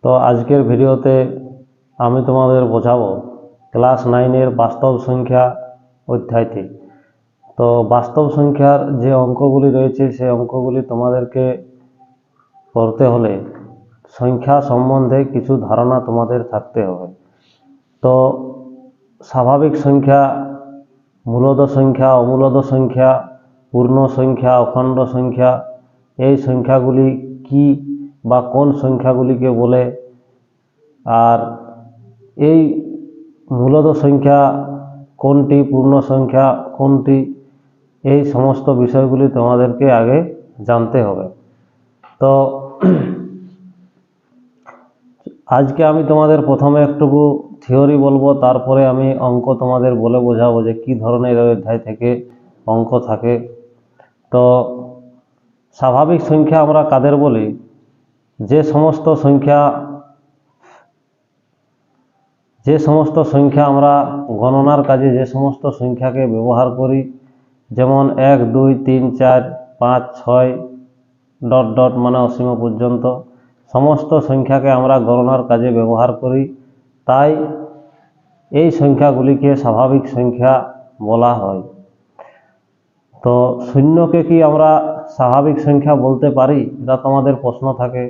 তো আজকের ভিডিওতে আমি তোমাদের বোঝাবো ক্লাস 9-এর বাস্তব সংখ্যা অধ্যায়টি। তো বাস্তব সংখ্যার যে অঙ্কগুলি রয়েছে সেই অঙ্কগুলি তোমাদেরকে করতে হলে সংখ্যা সম্বন্ধে কিছু ধারণা তোমাদের থাকতে হবে। তো স্বাভাবিক সংখ্যা, মূলদ সংখ্যা, অমূলদ সংখ্যা, পূর্ণ সংখ্যা, অখণ্ড সংখ্যা, এই সংখ্যাগুলি কি বা কোন সংখ্যাগুলিকে বলে, আর এই মূলদ সংখ্যা কোনটি, পূর্ণ সংখ্যা কোনটি, এই সমস্ত বিষয়গুলি তোমাদেরকে আগে জানতে হবে। তো আজকে আমি তোমাদের প্রথমে একটুকু থিওরি বলবো, তারপরে আমি অঙ্ক তোমাদের বলে বোঝাবো যে কি ধরনের অধ্যায় থেকে অঙ্ক থাকে। তো স্বাভাবিক সংখ্যা আমরা কাদের বলি? যে সমস্ত সংখ্যা আমরা গণনার কাজে যে সমস্ত সংখ্যাকে ব্যবহার করি, যেমন 1, 2, 3, 4, 5, 6 ... মানে অসীম পর্যন্ত সমস্ত সংখ্যাকে আমরা গণনার কাজে ব্যবহার করি, তাই এই সংখ্যাগুলিকে স্বাভাবিক সংখ্যা বলা হয়। তো শূন্যকে কি আমরা স্বাভাবিক সংখ্যা বলতে পারি? এটা তোমাদের প্রশ্ন থাকে।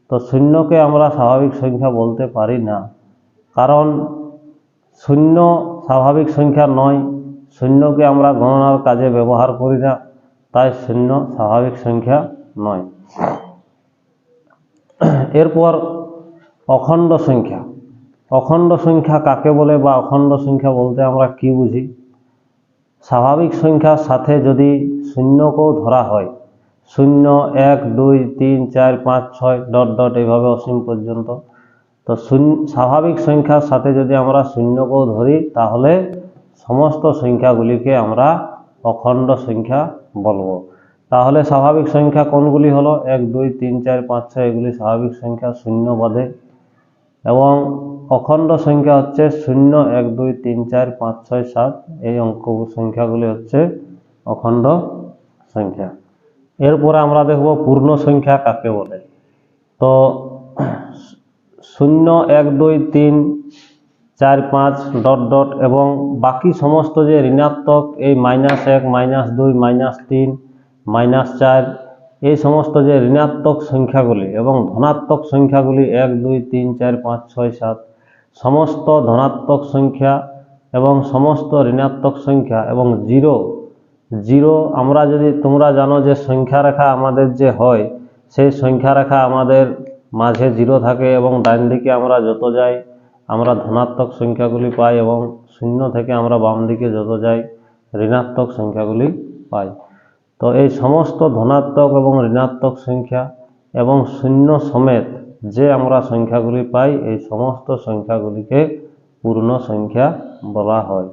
তো শূন্যকে আমরা স্বাভাবিক সংখ্যা বলতে পারি না, কারণ শূন্য স্বাভাবিক সংখ্যা নয়। শূন্যকে আমরা গণনার কাজে ব্যবহার করি না, তাই শূন্য স্বাভাবিক সংখ্যা নয়। এরপর অখণ্ড সংখ্যা। অখণ্ড সংখ্যা কাকে বলে বা অখণ্ড সংখ্যা বলতে আমরা কি বুঝি? স্বাভাবিক সংখ্যার সাথে যদি শূন্যকেও ধরা হয়, 0, 1, 2, 3, 4, 5, 6 ... এইভাবে অসীম পর্যন্ত, তো স্বাভাবিক সংখ্যার সাথে যদি আমরা শূন্যকেও ধরি, তাহলে সমস্ত সংখ্যাগুলিকে আমরা অখণ্ড সংখ্যা বলবো। তাহলে স্বাভাবিক সংখ্যা কোনগুলি হলো? 1, 2, 3, 4, 5, 6 এগুলি স্বাভাবিক সংখ্যা, শূন্য বাদে। এবং অখণ্ড সংখ্যা হচ্ছে 0, 1, 2, 3, 4, 5, 6, 7 এই অঙ্ক সংখ্যাগুলি হচ্ছে অখণ্ড সংখ্যা। এরপরে আমরা দেখব পূর্ণ সংখ্যা কাকে বলে। তো 0, 1, 2, 3, 4, 5 ... এবং বাকি সমস্ত যে ঋণাত্মক, এই -1, -2, -3, -4 এই সমস্ত যে ঋণাত্মক সংখ্যাগুলি, এবং ধনাত্মক সংখ্যাগুলি 1, 2, 3, 4, 5, 6, 7 সমস্ত ধনাত্মক সংখ্যা এবং সমস্ত ঋণাত্মক সংখ্যা, এবং জিরো আমরা যদি, তোমরা জানো যে সংখ্যা রেখা আমাদের যে হয়, সেই সংখ্যা রেখা আমাদের মাঝে 0 থাকে, এবং ডান দিকে আমরা যত যাই আমরা ধনাত্মক সংখ্যাগুলি পাই, এবং 0 থেকে আমরা বাম দিকে যত যাই ঋণাত্মক সংখ্যাগুলি পাই। তো এই সমস্ত ধনাত্মক এবং ঋণাত্মক সংখ্যা এবং 0 সমেত যে আমরা সংখ্যাগুলি পাই, এই সমস্ত সংখ্যাগুলিকে পূর্ণ সংখ্যা বলা হয়।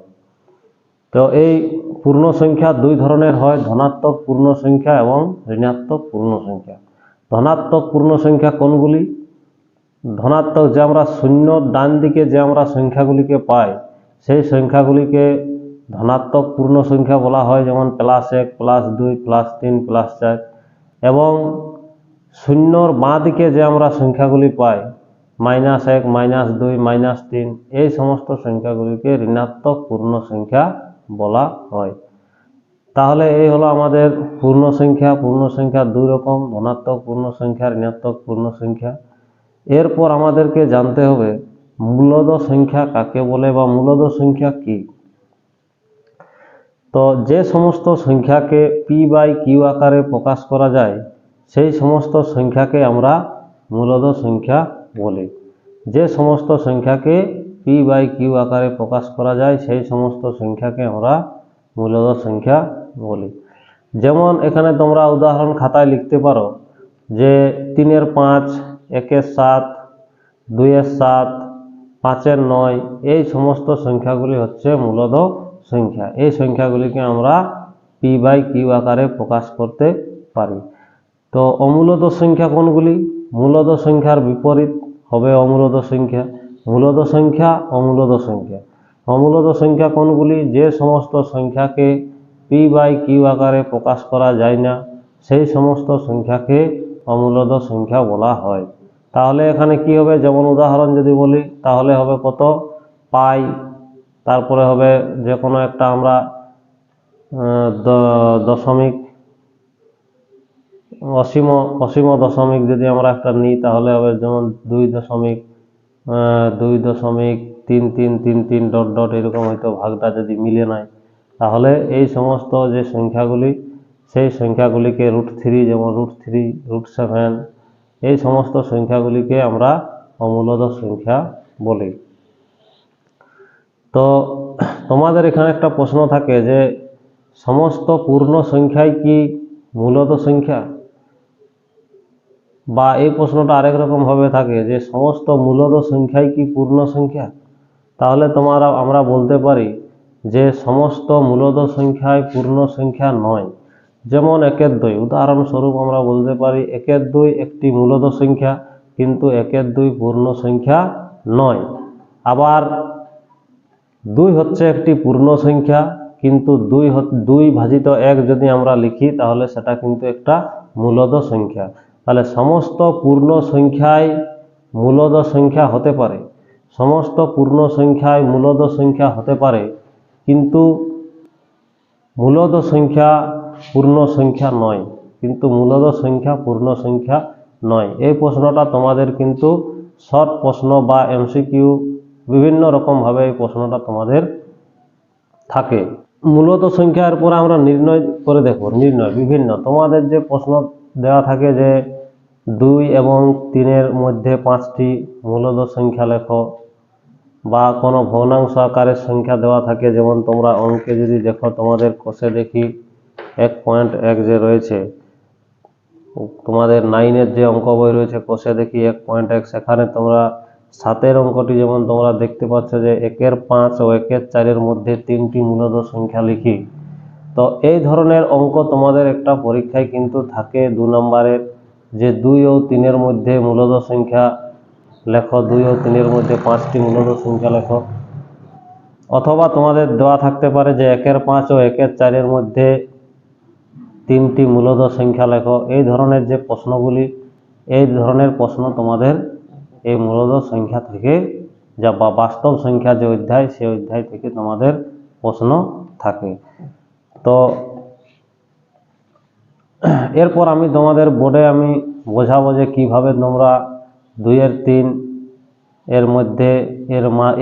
তো এই পূর্ণ সংখ্যা দুই ধরনের হয়, ধনাত্মক পূর্ণ সংখ্যা এবং ঋণাত্মক পূর্ণ সংখ্যা। ধনাত্মক পূর্ণ সংখ্যা কোনগুলি? ধনাত্মক যে আমরা 0 ডান দিকে যে আমরা সংখ্যাগুলিকে পাই, সেই সংখ্যাগুলিকে ধনাত্মক পূর্ণ সংখ্যা বলা হয়, যেমন +1, +2, +3, +4। এবং 0-র বাঁ দিকে যে আমরা সংখ্যাগুলি পাই, -1, -2, -3 এই সমস্ত সংখ্যাগুলিকে ঋণাত্মক পূর্ণ সংখ্যা বলা হয়। তাহলে এই হলো আমাদের পূর্ণ সংখ্যা। পূর্ণ সংখ্যা দুই রকম, ধনাত্মক পূর্ণ সংখ্যা, ঋণাত্মক পূর্ণ সংখ্যা। এরপর আমাদেরকে জানতে হবে মূলদ সংখ্যা কাকে বলে বা মূলদ সংখ্যা কি। তো যে সমস্ত সংখ্যাকে p/q আকারে প্রকাশ করা যায়, সেই সমস্ত সংখ্যাকে আমরা মূলদ সংখ্যা বলি। যে সমস্ত সংখ্যাকে p/q আকারে প্রকাশ করা যায়, সেই সমস্ত সংখ্যাকে আমরা মূলদ সংখ্যা বলি। যেমন এখানে তোমরা উদাহরণ খাতায় লিখতে পারো যে 3-এর 5, 1-এর 7, 2-এর 7, 5-এর 9 এই সমস্ত সংখ্যাগুলি হচ্ছে মূলদ সংখ্যা। এই সংখ্যাগুলিকে আমরা p/q আকারে প্রকাশ করতে পারি। তো অমূলদ সংখ্যা কোনগুলি? মূলদ সংখ্যার বিপরীত হবে অমূলদ সংখ্যা। মূলদ সংখ্যা, অমূলদ সংখ্যা। অমূলদ সংখ্যা কোনগুলি? যে সমস্ত সংখ্যাকে p/q আকারে প্রকাশ করা যায় না, সেই সমস্ত সংখ্যাকে অমূলদ সংখ্যা বলা হয়। তাহলে এখানে কি হবে, যেমন উদাহরণ যদি বলি তাহলে হবে কত, পাই, তারপরে হবে যে কোনো একটা আমরা দশমিক, অসীম দশমিক যদি আমরা একটা নিই তাহলে হবে যেমন 2.3333 ডট ডট এরকম হয়তো ভাগটা যদি মিলে নাই, তাহলে এই সমস্ত যে সংখ্যাগুলি সেই সংখ্যাগুলিকে √3, যেমন √3, √7, এই সমস্ত সংখ্যাগুলিকে আমরা অমূলদ সংখ্যা বলি। তো তোমাদের এখানে একটা প্রশ্ন থাকে যে সমস্ত পূর্ণ সংখ্যাই কি মূলদ সংখ্যা, বা এই প্রশ্নটা আরেক রকম ভাবে থাকে যে সমস্ত মূলদ সংখ্যাই কি পূর্ণ সংখ্যা। তাহলে আমরা বলতে পারি যে সমস্ত মূলদ সংখ্যাই পূর্ণ সংখ্যা নয়। যেমন 1/2, উদাহরণস্বরূপ আমরা বলতে পারি 1/2 একটি মূলদ সংখ্যা, কিন্তু 1/2 পূর্ণ সংখ্যা নয়। আবার 2 হচ্ছে একটি পূর্ণ সংখ্যা, কিন্তু 2/1 যদি আমরা লিখি তাহলে সেটা কিন্তু একটা মূলদ সংখ্যা। তাহলে সমস্ত পূর্ণ সংখ্যাই মূলদ সংখ্যা হতে পারে, সমস্ত পূর্ণ সংখ্যাই মূলদ সংখ্যা হতে পারে, কিন্তু মূলদ সংখ্যা পূর্ণ সংখ্যা নয়, কিন্তু মূলদ সংখ্যা পূর্ণ সংখ্যা নয়। এই প্রশ্নটা তোমাদের কিন্তু শর্ট প্রশ্ন বা এমসিকিউ বিভিন্ন রকম ভাবে এই প্রশ্নটা তোমাদের থাকে। মূলদ সংখ্যার পরে আমরা নির্ণয় করে দেখো, নির্ণয় বিভিন্ন তোমাদের যে প্রশ্ন দেওয়া থাকে যে 2 এবং 3-এর মধ্যে 5টি মূলদ সংখ্যা লেখো, বা কোনো ভগ্নাংশ আকারের সংখ্যা দেওয়া থাকে, যেমন তোমরা অঙ্কে যদি দেখো তোমাদের কোষে দেখি 1.1 যে রয়েছে, তোমাদের 9-এর যে অঙ্ক বই রয়েছে কোষে দেখি 1.1, সেখানে তোমরা 7-এর অঙ্কটি যেমন তোমরা দেখতে পাচ্ছ যে 1/5 ও 1/4-এর মধ্যে 3টি মূলদ সংখ্যা লিখি। তো এই ধরনের অঙ্ক তোমাদের একটা পরীক্ষায় কিন্তু থাকে 2 নম্বরের, যে 2 ও 3-এর মধ্যে মূলদ সংখ্যা লেখো, 2 ও 3-এর মধ্যে 5টি মূলদ সংখ্যা লেখো। অথবা তোমাদের দেওয়া থাকতে পারে যে 1/5 ও 1/4-এর মধ্যে 3টি মূলদ সংখ্যা লেখো। এই ধরনের যে প্রশ্নগুলি, এই ধরনের প্রশ্ন তোমাদের এই মূলদ সংখ্যা থেকে যা বা বাস্তব সংখ্যা যে অধ্যায়, সেই অধ্যায় থেকে তোমাদের প্রশ্ন থাকে। তো এরপর আমি তোমাদের বোর্ডে আমি বোঝাবো যে কিভাবে তোমরা 2-3 এর মধ্যে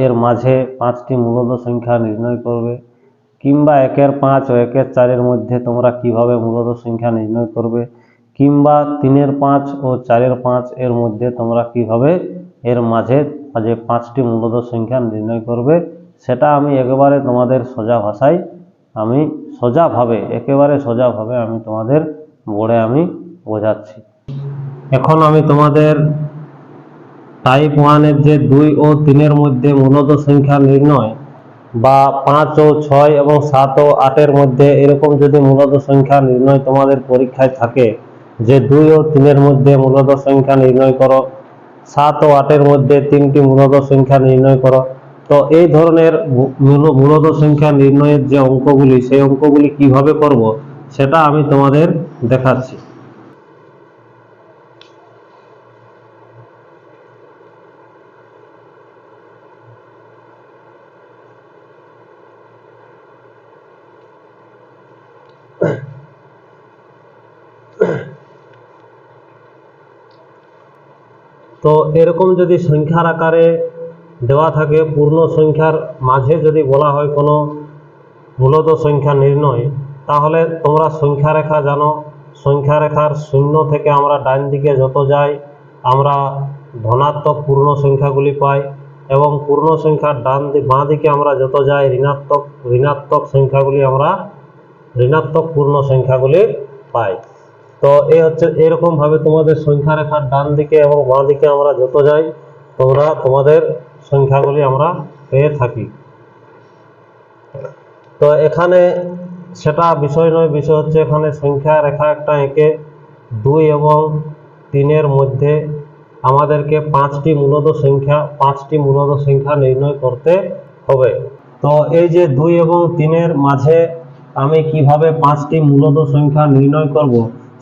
এর মাঝে 5টি মূলদ সংখ্যা নির্ণয় করবে, কিংবা 1/5 ও 1/4-এর মধ্যে তোমরা কিভাবে মূলদ সংখ্যা নির্ণয় করবে, কিংবা 3/5 ও 4/5 এর মধ্যে তোমরা কিভাবে এর মাঝে যে 5টি মূলদ সংখ্যা নির্ণয় করবে, সেটা আমি একেবারে তোমাদের সোজা ভাষায় আমি একেবারে সোজাভাবে আমি তোমাদের বোর্ডে আমি বোঝাচ্ছি। এখন আমি তোমাদের টাইপ 1-এর যে 2 ও 3-এর মধ্যে মূলদ সংখ্যা নির্ণয়, বা 5 ও 6 এবং 7 ও 8-এর মধ্যে এরকম যদি মূলদ সংখ্যা নির্ণয় তোমাদের পরীক্ষায় থাকে, যে 2 ও 3-এর মধ্যে মূলদ সংখ্যা নির্ণয় করো, 7 ও 8-এর মধ্যে 3টি মূলদ সংখ্যা নির্ণয় করো। তো এই ধরনের মূলদ সংখ্যা নির্ণয়ের যে অঙ্কগুলি, সেই অঙ্কগুলি কিভাবে করব সেটা আমি তোমাদের দেখাচ্ছি। তো এরকম যদি সংখ্যার আকারে দেওয়া থাকে, পূর্ণ সংখ্যার মাঝে যদি বলা হয় কোনো মূলদ সংখ্যা নির্ণয়, তাহলে তোমরা সংখ্যা রেখা জানো। সংখ্যা রেখার 0 থেকে আমরা ডান দিকে যত যাই আমরা ধনাত্মক পূর্ণ সংখ্যাগুলি পাই, এবং পূর্ণ সংখ্যার বাঁ দিকে আমরা যত যাই ঋণাত্মক সংখ্যাগুলি আমরা ঋণাত্মক পূর্ণ সংখ্যাগুলি পাই। তো এই হচ্ছে এরকম ভাবে তোমাদের সংখ্যা রেখার ডান দিকে এবং বাঁ দিকে আমরা যত যাই তোমাদের সংখ্যাগুলি আমরা পেয়ে থাকি। তো এখানে সেটা বিষয় নয়, বিষয় হচ্ছে এখানে সংখ্যা রেখা একটা এঁকে 2 এবং 3-এর মধ্যে আমাদেরকে 5টি মূলদ সংখ্যা নির্ণয় করতে হবে। তো এই যে 2 এবং 3-এর মাঝে আমি কিভাবে 5টি মূলদ সংখ্যা নির্ণয় করব,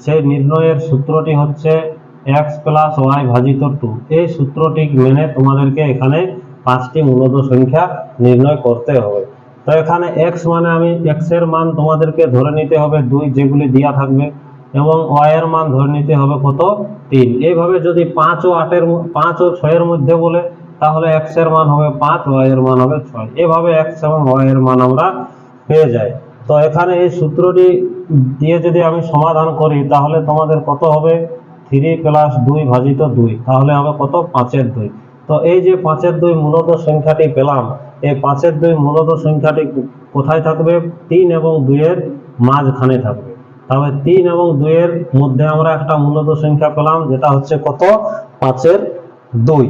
সেই নির্ণয়ের সূত্রটি হচ্ছে এক্স প্লাস ওয়াই ভাজিত 2, এই সূত্রটি মেনে তোমাদেরকে এখানে 5টি মূলদ সংখ্যা নির্ণয় করতে হবে। তো এখানে এক্স মানে আমি এক্স এর মান তোমাদেরকে ধরে নিতে হবে 2, যেগুলি দেওয়া থাকবে, এবং ওয়াই এর মান ধরে নিতে হবে কত, 3। এইভাবে যদি 5 ও 6 এর মধ্যে বলে, তাহলে এক্স এর মান হবে 5, ওয়াই এর মান হবে 6। এভাবে এক্স এবং ওয়াই এর মান আমরা পেয়ে যাই। তো এখানে এই সূত্রটি দিয়ে যদি আমি সমাধান করি, তাহলে তোমাদের কত হবে, 3 প্লাস 2 ভাজিত 2, তাহলে হবে কত, 5-এর 2। তো এই যে 5-এর 2 মূলত সংখ্যাটি পেলাম, এই 5-এর 2 মূলত সংখ্যাটি কোথায় থাকবে, 3 এবং 2 এর মাঝখানে থাকবে। তবে 3 এবং 2 এর মধ্যে আমরা একটা মূলত সংখ্যা পেলাম, যেটা হচ্ছে কত, 5-এর 2।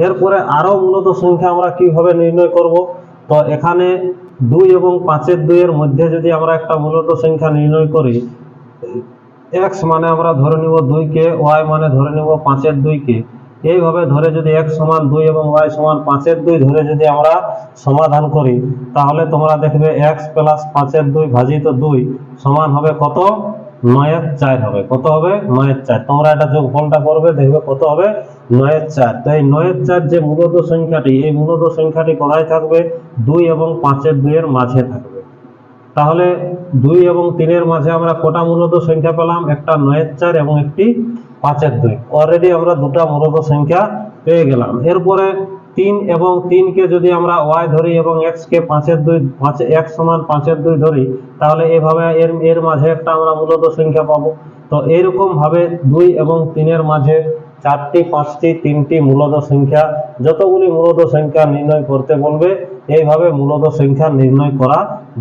এরপরে আরো মূলত সংখ্যা আমরা কিভাবে নির্ণয় করব, তো এখানে 2 এবং 5-এর 2 এর মধ্যে যদি আমরা একটা মূলত সংখ্যা নির্ণয় করি, এক্স মানে আমরা ধরে নিব 2 কে, ওয়াই মানে ধরে নিব 5-এর 2 কে। এইভাবে ধরে যদি এক্স সমান 2 এবং ওয়াই সমান 5-এর 2 ধরে যদি আমরা সমাধান করি, তাহলে তোমরা দেখবে এক্স প্লাস 5-এর 2 ভাজিত 2 সমান হবে কত, 9-এর 4 হবে। কত হবে, 9-এর 4। তোমরা এটা যোগফলটা করবে, দেখবে কত হবে, 9-এর 4। তো এই 9-এর 4 যে মূলত সংখ্যাটি, এই মূলত সংখ্যাটি কোথায় থাকবে, 2 এবং 5-এর 2 এর মাঝে থাকবে। তাহলে 2 এবং 3 এর মাঝে আমরা কটা মূলত সংখ্যা পেলাম, একটা 9-এর 4 এবং একটি 5-এর 2। অলরেডি আমরা দুটো মূলত সংখ্যা পেয়ে গেলাম। এরপরে 3 এবং 3 কে যদি আমরা ওয়াই ধরি এবং x কে 5-এর 2, x সমান 5-এর 2 ধরি, তাহলে এভাবে এর মাঝে একটা আমরা মূলত সংখ্যা পাবো। তো এইরকম ভাবে 2 এবং 3 এর মাঝে 4টি, 5টি, 3টি মূলত সংখ্যা, যতগুলি মূলত সংখ্যা নির্ণয় করতে বলবে, এইভাবে মূলত সংখ্যা নির্ণয় করা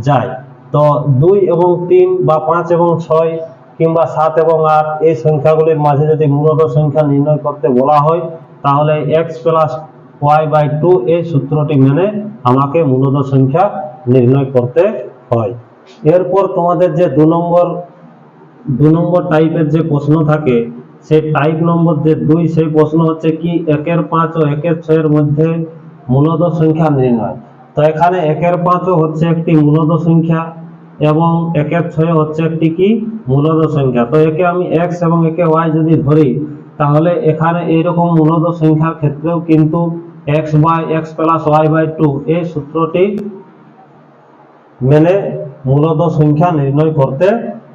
যায়। তো 2 এবং 3 বা 5 এবং 6 কিংবা 7 এবং 8 এই সংখ্যাগুলির মাঝে যদি মূলত সংখ্যা নির্ণয় করতে বলা হয়, তাহলে x প্লাস ওয়াই বাই 2 এই সূত্রটি মেনে আমাকে মূলত সংখ্যা নির্ণয় করতে হয়। এরপর তোমাদের যে 2 নম্বর টাইপের যে প্রশ্ন থাকে, সেই টাইপ নম্বর যে 2, সেই প্রশ্ন হচ্ছে কি 1-এর 5 ও 1-এর 6 এর মধ্যে মূলত সংখ্যা নির্ণয়। তো এখানে 1-এর 5 হচ্ছে একটি মূলত সংখ্যা এবং 1-এর 6 হচ্ছে একটি কি মূলত সংখ্যা। তো একে আমি x এবং একে y যদি ধরি, তাহলে এখানে এইরকম মূলত সংখ্যার ক্ষেত্রেও কিন্তু x by x plus y by 2 এই সূত্রটি মেনে মূলত সংখ্যা নির্ণয় করতে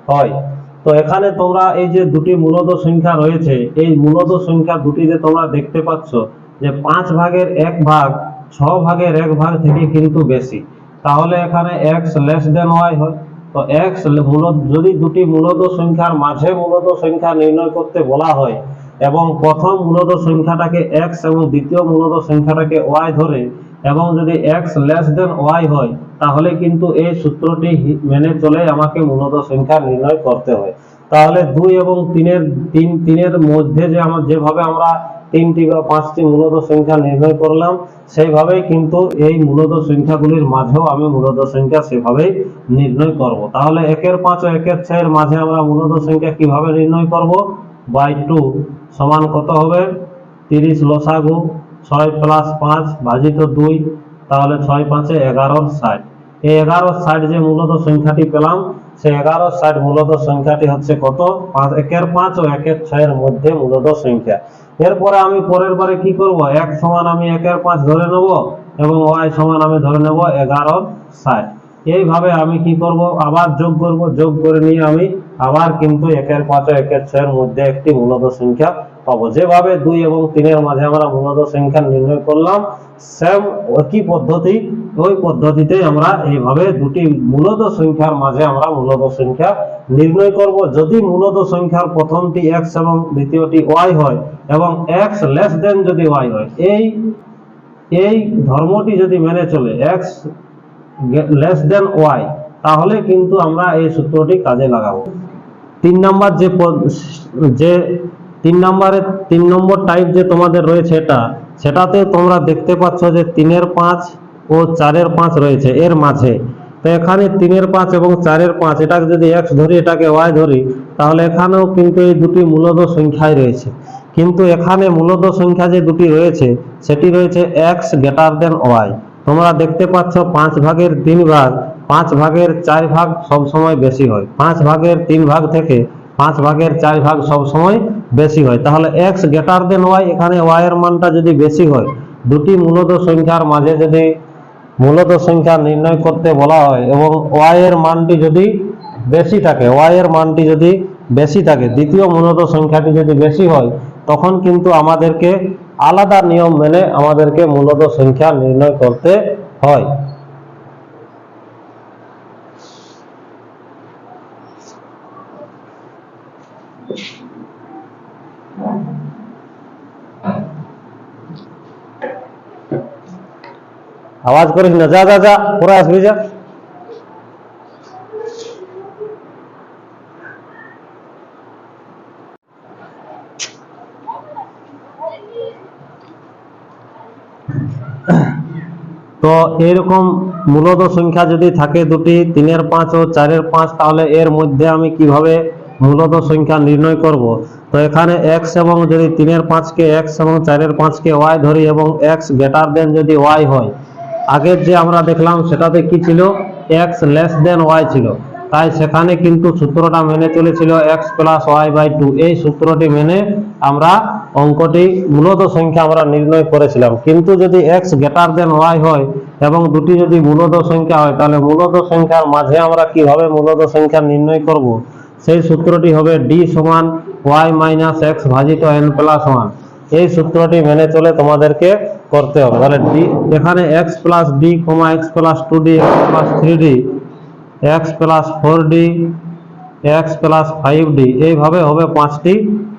হয়। তো এখানে তোমরা এই যে দুটি মূলত সংখ্যা রয়েছে, এই মূলত সংখ্যা দুটি যে তোমরা দেখতে পাচ্ছ, যে 5 ভাগের 1 ভাগ 6 ভাগের 1 ভাগ থেকে কিন্তু বেশি, তাহলে এখানে x লেস দেন y হয়। তো x যদি দুটি মূলত সংখ্যার মাঝে মূলত সংখ্যা নির্ণয় করতে বলা হয় এবং প্রথম মূলত সংখ্যাটাকে x এবং দ্বিতীয় মূলত সংখ্যাটাকে y ধরে, এবং যদি x লেস দেন y হয়, তাহলে কিন্তু এই সূত্রটি মেনে চলে আমাকে মূলত সংখ্যা নির্ণয় করতে হয়। তাহলে 2 এবং 3-এর মধ্যে যে যেভাবে আমরা 3টি বা 5টি মূলত সংখ্যা নির্ণয় করলাম, সেইভাবেই কিন্তু এই মূলত সংখ্যাগুলির মাঝেও আমি মূলত সংখ্যা সেভাবেই নির্ণয় করব। তাহলে 1-এর 5 ও 1-এর 6 এর মাঝে আমরা মূলত সংখ্যা কিভাবে নির্ণয় করব, বাই 2 সমান কত হবে, 30 লসাগু 6 প্লাস 5 ভাজিত 2, তাহলে 6 5 11 60। এই 11 60 যে মূলত সংখ্যাটি পেলাম, সেই 11 60 মূলত সংখ্যাটি হচ্ছে কত, 1-এর 5 ও 1-এর 6 এর মধ্যে মূলত সংখ্যা। এরপরে আমি পরের বারে কি করব, x সমান আমি 1-এর 5 ধরে নেব এবং y সমান আমি ধরে নেব 11 60। এইভাবে আমি কি করব, আবার যোগ করব, যোগ করে নিয়ে আমি আবার কিন্তু 1-এর 5 ও 1-এর 6 এর মধ্যে একটি মূলত সংখ্যা পাবো। যেভাবে 2 এবং 3 এর মাঝে আমরা মূলত সংখ্যা নির্ণয় করলাম, সেম একই পদ্ধতি, ওই পদ্ধতিতেই আমরা এইভাবে দুটি মূলত সংখ্যার মাঝে আমরা মূলত সংখ্যা নির্ণয় করব। যদি মূলত সংখ্যার প্রথমটি x এবং দ্বিতীয়টি y হয় এবং x লেস দেন যদি y হয়, এই ধর্মটি যদি মেনে চলে x লেস দেন y, তাহলে কিন্তু আমরা এই সূত্রটি কাজে লাগাবো। 3 নম্বর যে 3 নম্বর টাইপ যে তোমাদের রয়েছে, সেটাতে তোমরা দেখতে পাচ্ছ যে 3-এর 5 ও 4-এর 5 রয়েছে এর মাঝে। তো এখানে 3-এর 5 এবং 4-এর 5, এটাকে যদি x ধরি, এটাকে y ধরি, তাহলে এখানেও কিন্তু এই দুটি মূলত সংখ্যাই রয়েছে। কিন্তু এখানে মূলত সংখ্যা যে দুটি রয়েছে, সেটি রয়েছে x গ্রেটার দেন y। তোমরা দেখতে পাচ্ছ 5 ভাগের 3 ভাগ 5 ভাগের 4 ভাগ সব সময় বেশি হয়, 5 ভাগের 3 ভাগ থেকে 5 ভাগের 4 ভাগ সব সময় বেশি হয়। তাহলে এক্স গ্রেটার দেন ওয়াই, এখানে ওয়াই এর মানটা যদি বেশি হয়, দুটি মূলত সংখ্যার মাঝে যদি মূলত সংখ্যা নির্ণয় করতে বলা হয় এবং ওয়াই এর মানটি যদি বেশি থাকে, ওয়াই এর মানটি যদি বেশি থাকে, দ্বিতীয় মূলত সংখ্যাটি যদি বেশি হয়, তখন কিন্তু আমাদেরকে আলাদা নিয়ম মেনে আমাদেরকে মূলত সংখ্যা নির্ণয় করতে হয়। আওয়াজ করিস না, যা যা যা, পরে আসবি যা। তো এরকম মূলত সংখ্যা যদি থাকে দুটি, 3 এর 5 ও 4 এর 5, তাহলে এর মধ্যে আমি কিভাবে মূলত সংখ্যা নির্ণয় করব? তো এখানে x এবং যদি 3 এর 5 কে x এবং 4 এর 5 কে y ধরি এবং x গ্রেটার দেন যদি y হয়, আগের যে আমরা দেখলাম সেটাতে কি ছিল, x লেস দেন y ছিল, তাই সেখানে কিন্তু সূত্রটা মেনে চলেছিল x প্লাস ওয়াই বাই 2। এই সূত্রটি মেনে আমরা অঙ্কটি মূলত সংখ্যা আমরা নির্ণয় করেছিলাম। কিন্তু যদি x গ্রেটার দেন y হয় এবং দুটি যদি মূলত সংখ্যা হয়, তাহলে মূলত সংখ্যার মাঝে আমরা কিভাবে মূলত সংখ্যা নির্ণয় করব? সেই সূত্রটি হবে d সমান y মাইনাস এক্স ভাজিত n প্লাস 1। এই সূত্রটি মেনে চলে তোমাদেরকে করতে হবে। তাহলে d এখানে x plus d, x plus 2d, x plus 3d, x plus 4d, x plus 5d, এইভাবে হবে 5টি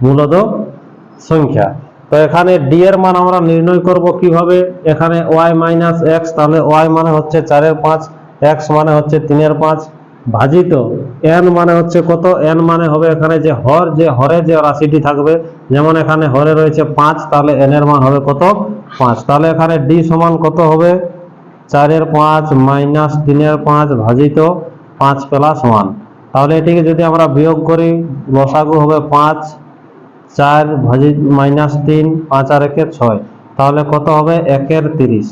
মূলত সংখ্যা। তো এখানে d এর মান আমরা নির্ণয় করব কিভাবে? এখানে y মাইনাস এক্স, তাহলে y মানে হচ্ছে 4 এর 5, x মানে হচ্ছে 3 এর 5, ভাজিত n মানে হচ্ছে কত? n মানে হবে এখানে যে হরে যে রাশিটি থাকবে, যেমন এখানে হরে রয়েছে 5, তাহলে n এর মান হবে কত? 5। তাহলে এখানে d সমান কত হবে? 4 এর 5 মাইনাস 3 এর 5 ভাজিত 5 প্লাস 1। তাহলে এটিকে যদি আমরা বিয়োগ করি, লসাগু হবে 5, 4 ভাজিত মাইনাস 3, 5 আর 1 6, তাহলে কত হবে? 1 এর 30।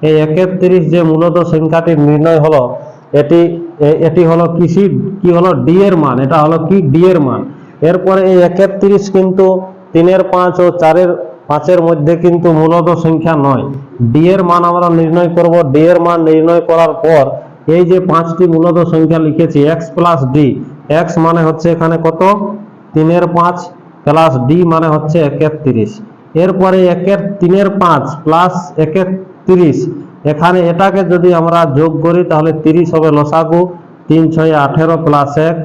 এই 1 এর 30 যে মূলত সংখ্যাটি নির্ণয় হলো, এটি হলো কি হলো? ডি এর মান। এটা হলো কি? ডি এর মান। এরপরে এই 1 এর 30 কিন্তু 3 এর 5 ও 4 এর 5 এর মধ্যে কিন্তু মূলত সংখ্যা নয়। ডি এর মান আমরা নির্ণয় করব। ডি এর মান নির্ণয় করার পর এই যে 5টি মূলত সংখ্যা লিখেছি, x প্লাস ডি, x মানে হচ্ছে এখানে কত? 3 এর 5 প্লাস ডি মানে হচ্ছে 1 এর 30। এরপরে 3 এর 5 প্লাস 1 এর 30, এখানে এটাকে যদি আমরা যোগ করি তাহলে 30 হবে লসাগু, 3 6 18 প্লাস 1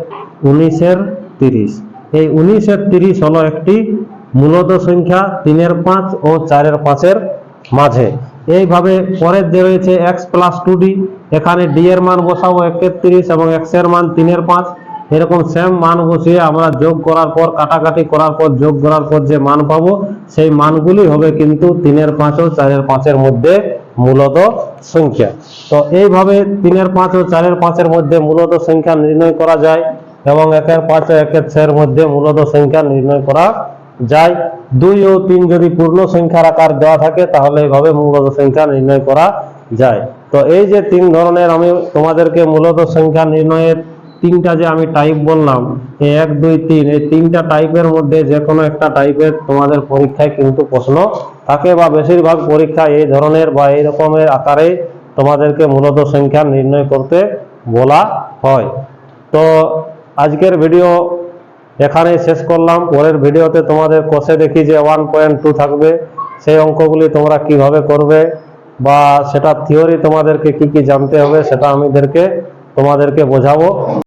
19 এর 30। এই 19 এর 30 হলো একটি মূলত সংখ্যা 3 এর 5 ও 4 এর 5 এর মাঝে। এইভাবে পরের যে রয়েছে x প্লাস 2d, এখানে d এর মান বসাবো 1 এর 30 এবং x এর মান 3 এর 5। এরকম সেম মান বসিয়ে আমরা যোগ করার পর, কাটাকাটি করার পর, যোগ করার পর যে মান পাবো, সেই মানগুলি হবে কিন্তু 3 এর 5 ও 4 এর 5 এর মধ্যে মূলত সংখ্যা। তো এইভাবে 3 এর 5 ও 4 এর 5 এর মধ্যে মূলত সংখ্যা নির্ণয় করা যায় এবং 1 এর 5 ও 1 এর 6 এর মধ্যে মূলত সংখ্যা নির্ণয় করা যায়। 2 ও 3 যদি পূর্ণ সংখ্যার আকার দেওয়া থাকে, তাহলে এইভাবে মূলত সংখ্যা নির্ণয় করা যায়। তো এই যে 3 ধরনের আমি তোমাদেরকে মূলত সংখ্যা নির্ণয়ের 3টা যে আমি টাইপ বললাম, 1 2 3, এই 3টা টাইপের মধ্যে যে কোনো একটা টাইপের তোমাদের পরীক্ষায় কিন্তু প্রশ্ন থাকে, বা বেশিরভাগ পরীক্ষা এই ধরনের বা এই রকমের আকারে তোমাদেরকে মূলত সংখ্যা নির্ণয় করতে বলা হয়। তো আজকের ভিডিও এখানেই শেষ করলাম। পরের ভিডিওতে তোমাদের কষে দেখি যে 1.2 থাকবে, সেই অঙ্কগুলি তোমরা কিভাবে করবে, বা সেটা থিওরি তোমাদেরকে কি কি জানতে হবে সেটা তোমাদেরকে বোঝাবো।